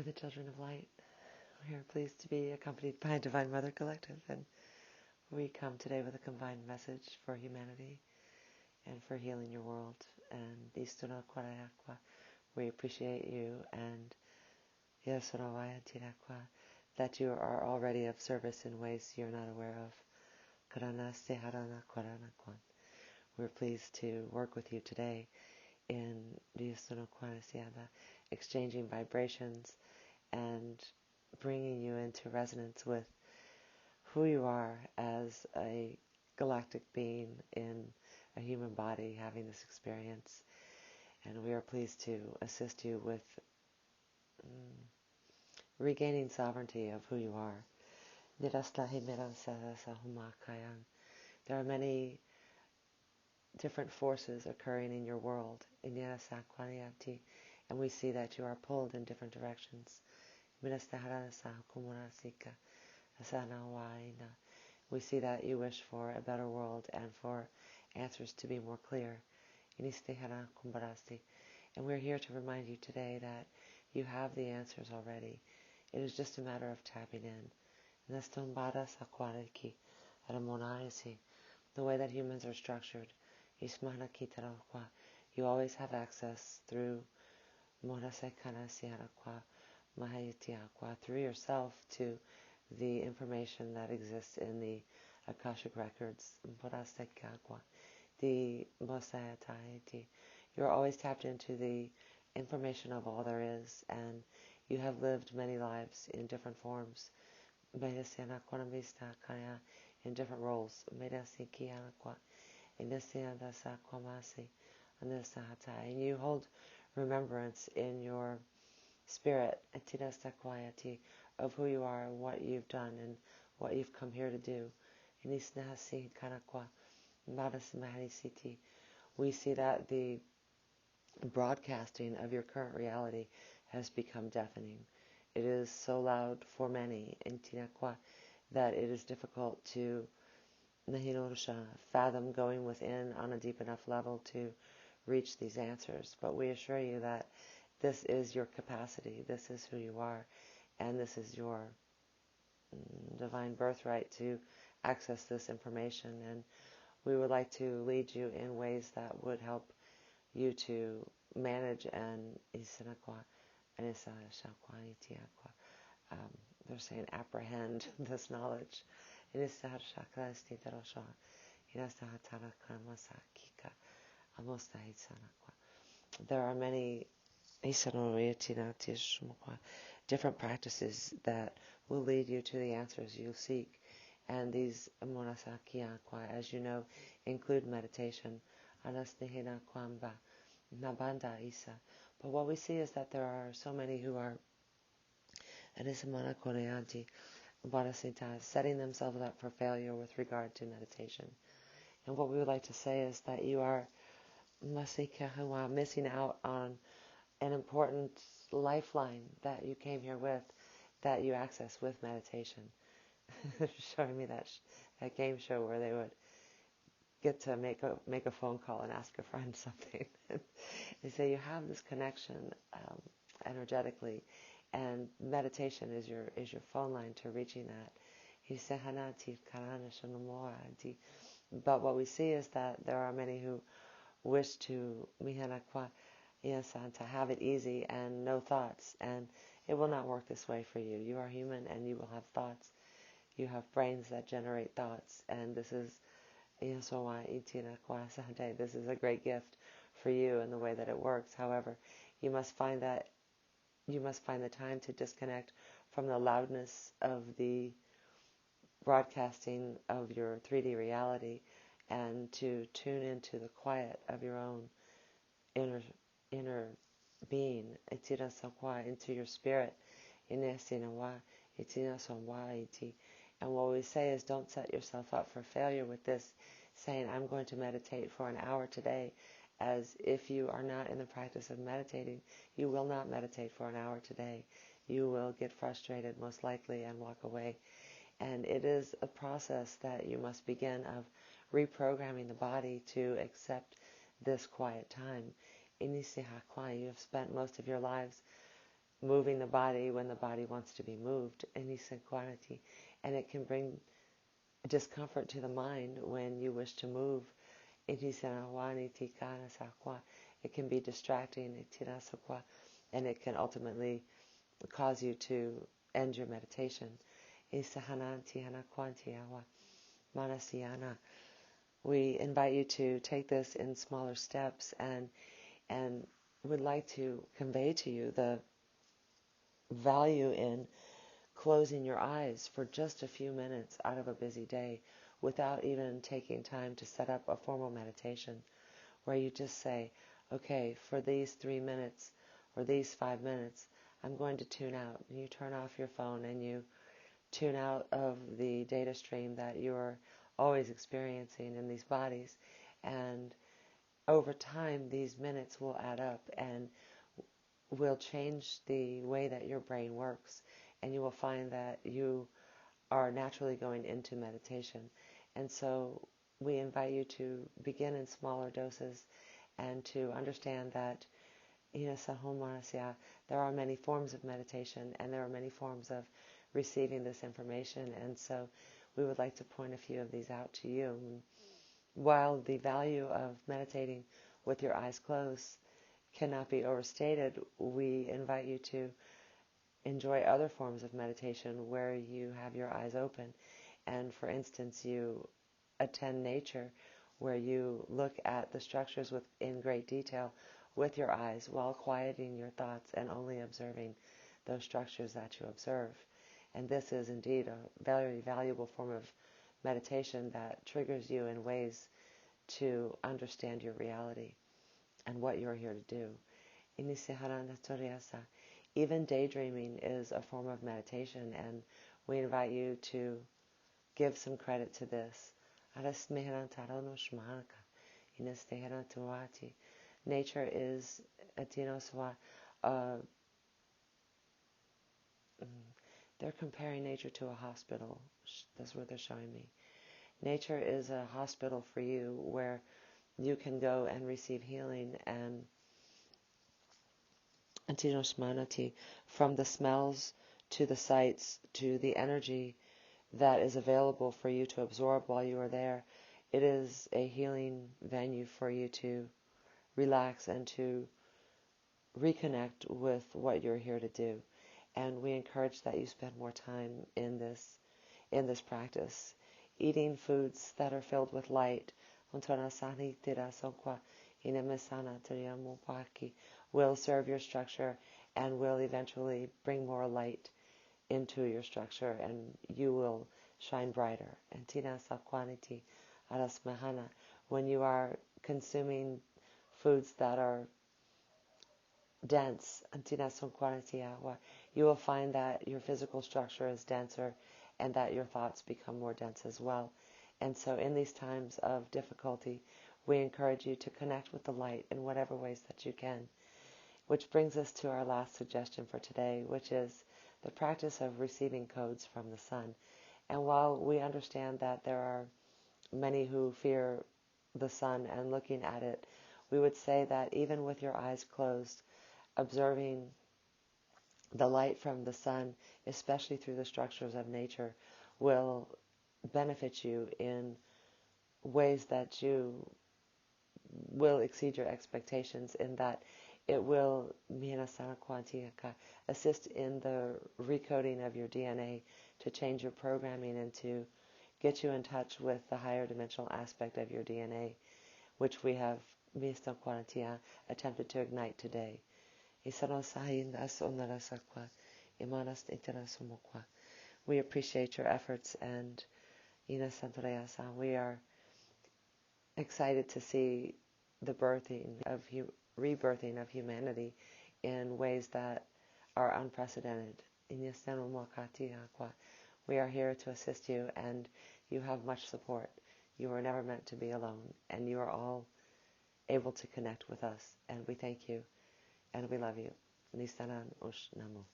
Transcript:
the children of light. We are pleased to be accompanied by Divine Mother Collective, and we come today with a combined message for humanity and for healing your world. And Istuna Kwarayakwa, we appreciate you, and Yasunawaya Tirakwa, that you are already of service in ways you're not aware of. Karana Seharana Kwaranakwan. We're pleased to work with you today in Istuna Kwarasiada, exchanging vibrations and bringing you into resonance with who you are as a galactic being in a human body having this experience. And we are pleased to assist you with regaining sovereignty of who you are. There are many different forces occurring in your world, and we see that you are pulled in different directions. We see that you wish for a better world and for answers to be more clear. And we're here to remind you today that you have the answers already. It is just a matter of tapping in. The way that humans are structured, you always have access through through yourself to the information that exists in the Akashic Records. You're always tapped into the information of all there is, and you have lived many lives in different forms, in different roles. And you hold remembrance in your spirit of who you are and what you've done and what you've come here to do. We see that the broadcasting of your current reality has become deafening. It is so loud for many that it is difficult to fathom going within on a deep enough level to reach these answers. But we assure you that this is your capacity, this is who you are, and this is your divine birthright to access this information. And we would like to lead you in ways that would help you to manage and they're saying apprehend this knowledge. There are many different practices that will lead you to the answers you seek. And these, as you know, include meditation. But what we see is that there are so many who are setting themselves up for failure with regard to meditation. And what we would like to say is that you are missing out on an important lifeline that you came here with, that you access with meditation. Showing me that game show where they would get to make a phone call and ask a friend something. They say you have this connection energetically, and meditation is your phone line to reaching that. But what we see is that there are many who wish to have it easy and no thoughts, and it will not work this way for you. You are human and you will have thoughts. You have brains that generate thoughts, and this is this is a great gift for you in the way that it works. However, you must find the time to disconnect from the loudness of the broadcasting of your 3D reality and to tune into the quiet of your own inner being, into your spirit. And what we say is, don't set yourself up for failure with this, saying, I'm going to meditate for an hour today, as if you are not in the practice of meditating, you will not meditate for an hour today. You will get frustrated, most likely, and walk away. And it is a process that you must begin of reprogramming the body to accept this quiet time. You have spent most of your lives moving the body when the body wants to be moved, and it can bring discomfort to the mind when you wish to move. It can be distracting, and it can ultimately cause you to end your meditation. We invite you to take this in smaller steps, and would like to convey to you the value in closing your eyes for just a few minutes out of a busy day without even taking time to set up a formal meditation, where you just say, okay, for these 3 minutes or these 5 minutes, I'm going to tune out. And you turn off your phone and you tune out of the data stream that you're always experiencing in these bodies. And over time, these minutes will add up and will change the way that your brain works. And you will find that you are naturally going into meditation. And so we invite you to begin in smaller doses and to understand that there are many forms of meditation and there are many forms of receiving this information. And so we would like to point a few of these out to you. While the value of meditating with your eyes closed cannot be overstated, we invite you to enjoy other forms of meditation where you have your eyes open. And for instance, you attend nature, where you look at the structures in great detail with your eyes while quieting your thoughts and only observing those structures that you observe. And this is indeed a very valuable form of meditation that triggers you in ways to understand your reality and what you're here to do. Even daydreaming is a form of meditation, and we invite you to give some credit to this. Nature is they're comparing nature to a hospital. That's what they're showing me. Nature is a hospital for you where you can go and receive healing and from the smells to the sights to the energy that is available for you to absorb while you are there. It is a healing venue for you to relax and to reconnect with what you're here to do. And we encourage that you spend more time in this practice, eating foods that are filled with light. Will serve your structure and will eventually bring more light into your structure, and you will shine brighter. And when you are consuming foods that are dense, you will find that your physical structure is denser and that your thoughts become more dense as well. And so in these times of difficulty, we encourage you to connect with the light in whatever ways that you can. Which brings us to our last suggestion for today, which is the practice of receiving codes from the sun. And while we understand that there are many who fear the sun and looking at it, we would say that even with your eyes closed, observing the light from the sun, especially through the structures of nature, will benefit you in ways that you will exceed your expectations, in that it will assist in the recoding of your DNA to change your programming and to get you in touch with the higher dimensional aspect of your DNA, which we have attempted to ignite today. We appreciate your efforts, and we are excited to see the rebirthing of humanity in ways that are unprecedented. We are here to assist you, and you have much support. You were never meant to be alone, and you are all able to connect with us, and we thank you, and we love you. Nisanan Ush Namo.